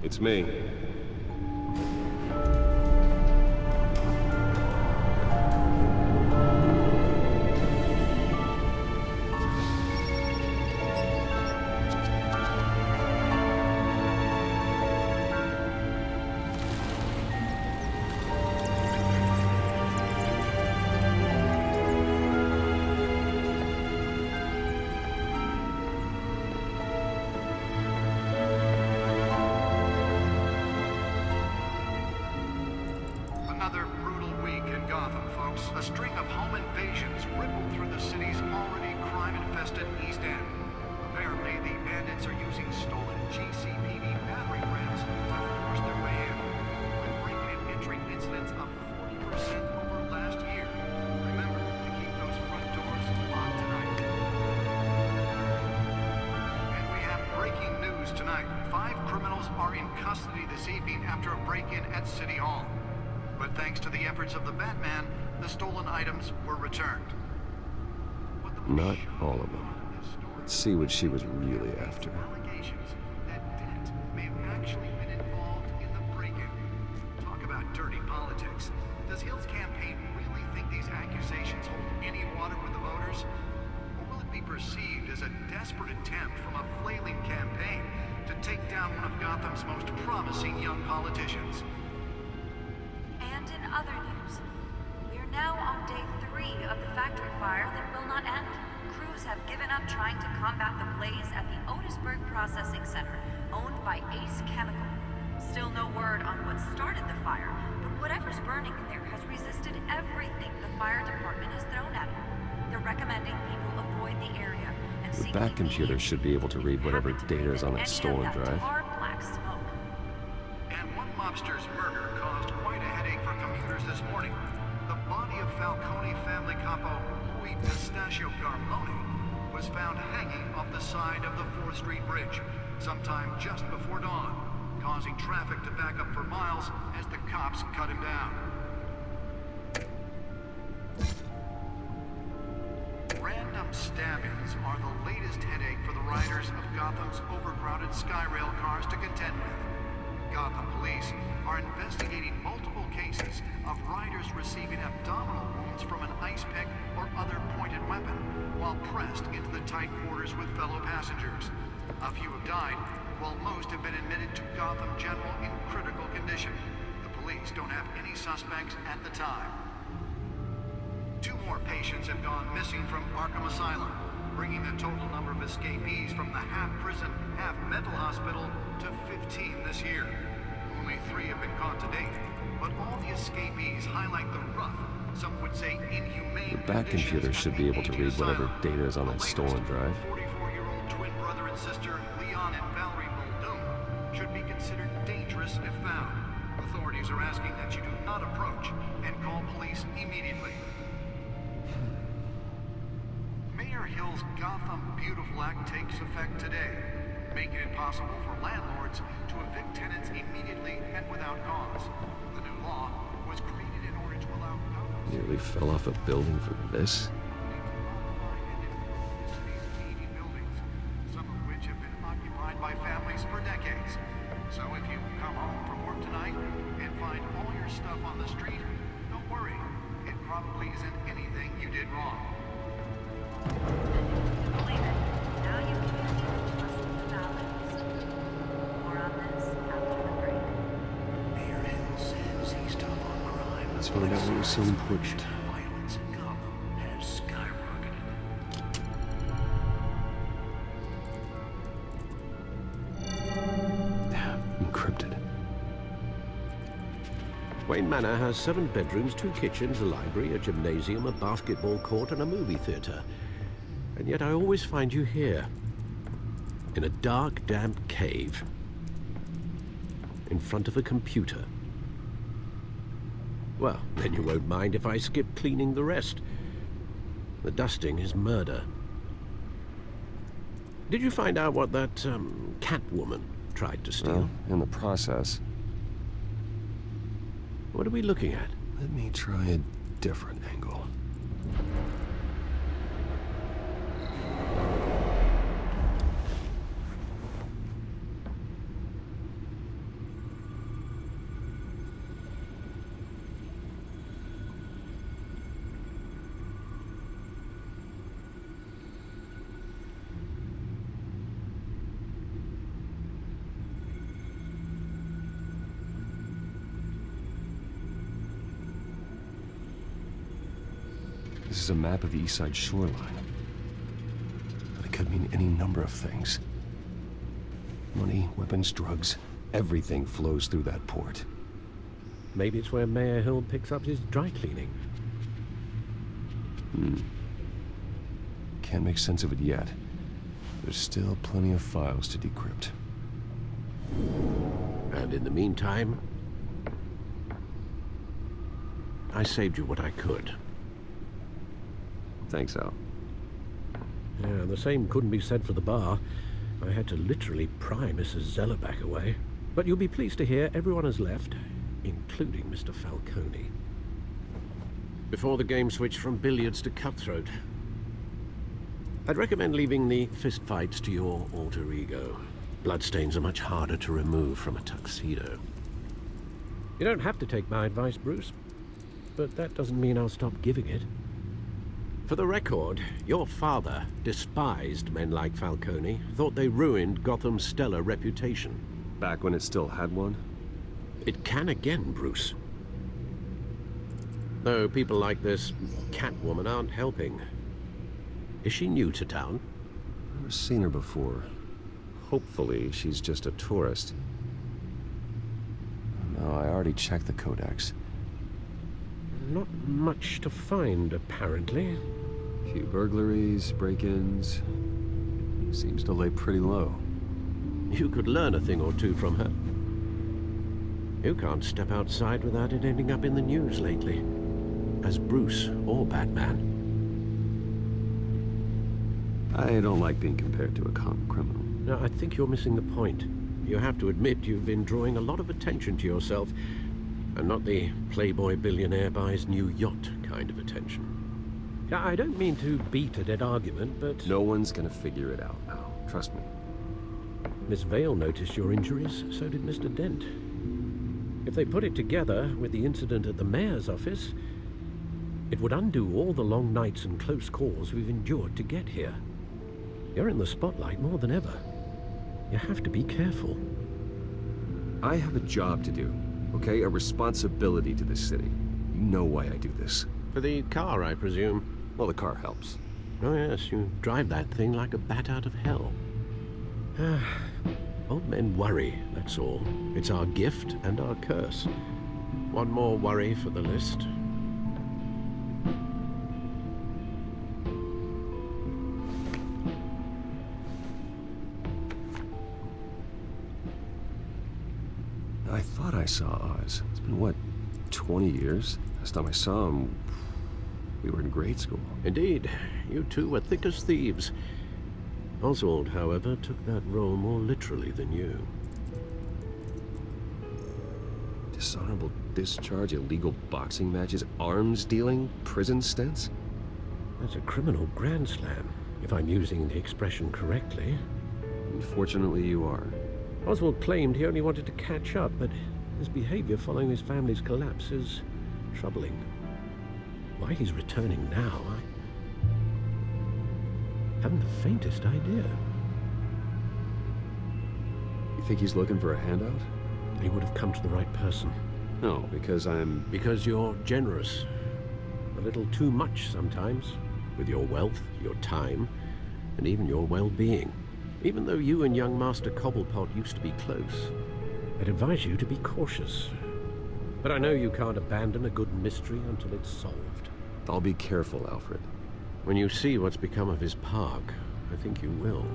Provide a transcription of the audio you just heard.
It's me. Another brutal week in Gotham, folks. A string of home invasions rippled through the city's already crime-infested East End. Apparently, the bandits are using stolen GCPD battering rams to force their way in, with breaking and entering incidents up 40% over last year. Remember to keep those front doors locked tonight. And we have breaking news tonight. 5 criminals are in custody this evening after a break-in at City Hall. But thanks to the efforts of the Batman, the stolen items were returned. Not all of them. Let's see what she was really after. Allegations that Dent may have actually been involved in the break-in. Talk about dirty politics. Does Hill's campaign really think these accusations hold any water with the voters? Or will it be perceived as a desperate attempt from a flailing campaign to take down one of Gotham's most promising young politicians? And in other news, we are now on day 3 of the factory fire that will not end. Crews have given up trying to combat the blaze at the Otisburg Processing Center, owned by Ace Chemical. Still no word on what started the fire, but whatever's burning in there has resisted everything the fire department has thrown at it. They're recommending people avoid the area and The seek Bat computer should be able to read whatever data is on that stolen drive. Black smoke. And one mobster's murder caused quite a headache for commuters this morning. The body of Falcone family capo Louis Pistachio Garmoni was found hanging off the side of the 4th Street Bridge sometime just before dawn, causing traffic to back up for miles as the cops cut him down. Random stabbings are the latest headache for the riders of Gotham's overcrowded Skyrail cars to contend with. Gotham police are investigating multiple cases of riders receiving abdominal wounds from an ice pick or other pointed weapon while pressed into the tight quarters with fellow passengers. A few have died, while most have been admitted to Gotham General in critical condition. The police don't have any suspects at the time. 2 more patients have gone missing from Arkham Asylum, bringing the total number of escapees from the half-prison, half-mental hospital to 15 this year. Only 3 have been caught to date, but all the escapees highlight the rough, some would say inhumane The Bat computer conditions should at be the able to aging read whatever asylum. data is on The that latest, stolen drive. 44-year-old twin brother and sister Leon and Valerie Muldoon should be considered dangerous if found. Authorities are asking that you do not approach and call police immediately. Mayor Hill's Gotham Beautiful Act takes effect today, making it possible for landlords to evict tenants immediately and without cause. The new law was created in order to allow Gotham's Nearly fell off a building for this. city's 80 buildings, some of which have been occupied by families for decades. So if you come home from work tonight and find all your stuff on the street, don't worry. It probably isn't anything you did wrong. Believe it. Now you can trust the balance. More on this after the break. Mayor Hill says he's tough on crime. Let's find out what was so important. Violence in Gotham has skyrocketed. Encrypted. Wayne Manor has 7 bedrooms, 2 kitchens, a library, a gymnasium, a basketball court, and a movie theater. And yet I always find you here, in a dark, damp cave, in front of a computer. Well, then you won't mind if I skip cleaning the rest. The dusting is murder. Did you find out what that, Catwoman tried to steal? Well, in the process. What are we looking at? Let me try a different angle. is a map of the east side shoreline. But it could mean any number of things. Money, weapons, drugs, everything flows through that port. Maybe it's where Mayor Hill picks up his dry cleaning. Can't make sense of it yet. There's still plenty of files to decrypt. And in the meantime, I saved you what I could. Thanks, Al. Yeah, the same couldn't be said for the bar. I had to literally pry Mrs. Zeller back away. But you'll be pleased to hear everyone has left, including Mr. Falcone. Before the game switched from billiards to cutthroat. I'd recommend leaving the fistfights to your alter ego. Bloodstains are much harder to remove from a tuxedo. You don't have to take my advice, Bruce, but that doesn't mean I'll stop giving it. For the record, your father despised men like Falcone, thought they ruined Gotham's stellar reputation. Back when it still had one? It can again, Bruce. Though people like this Catwoman aren't helping. Is she new to town? I've never seen her before. Hopefully, she's just a tourist. No, I already checked the codex. Not much to find, apparently. A few burglaries, break-ins. Seems to lay pretty low. You could learn a thing or two from her. You can't step outside without it ending up in the news lately. As Bruce or Batman. I don't like being compared to a common criminal. No, I think you're missing the point. You have to admit you've been drawing a lot of attention to yourself, and not the playboy billionaire buys new yacht kind of attention. Yeah, I don't mean to beat a dead argument, but... No one's gonna figure it out now. Trust me. Miss Vale noticed your injuries, so did Mr. Dent. If they put it together with the incident at the mayor's office, it would undo all the long nights and close calls we've endured to get here. You're in the spotlight more than ever. You have to be careful. I have a job to do, okay? A responsibility to this city. You know why I do this. For the car, I presume. Well, the car helps. Oh yes, you drive that thing like a bat out of hell. Old men worry, that's all. It's our gift and our curse. One more worry for the list. I thought I saw Oz. It's been, what, 20 years? Last time I saw him, we were in grade school. Indeed, you two were thick as thieves. Oswald, however, took that role more literally than you. Dishonorable discharge, illegal boxing matches, arms dealing, prison stints? That's a criminal grand slam, if I'm using the expression correctly. Unfortunately, you are. Oswald claimed he only wanted to catch up, but his behavior following his family's collapse is troubling. Why he's returning now, I haven't the faintest idea. You think he's looking for a handout? He would have come to the right person. No, because I'm... Because you're generous. A little too much sometimes. With your wealth, your time, and even your well-being. Even though you and young Master Cobblepot used to be close, I'd advise you to be cautious. But I know you can't abandon a good mystery until it's solved. I'll be careful, Alfred. When you see what's become of his park, I think you will.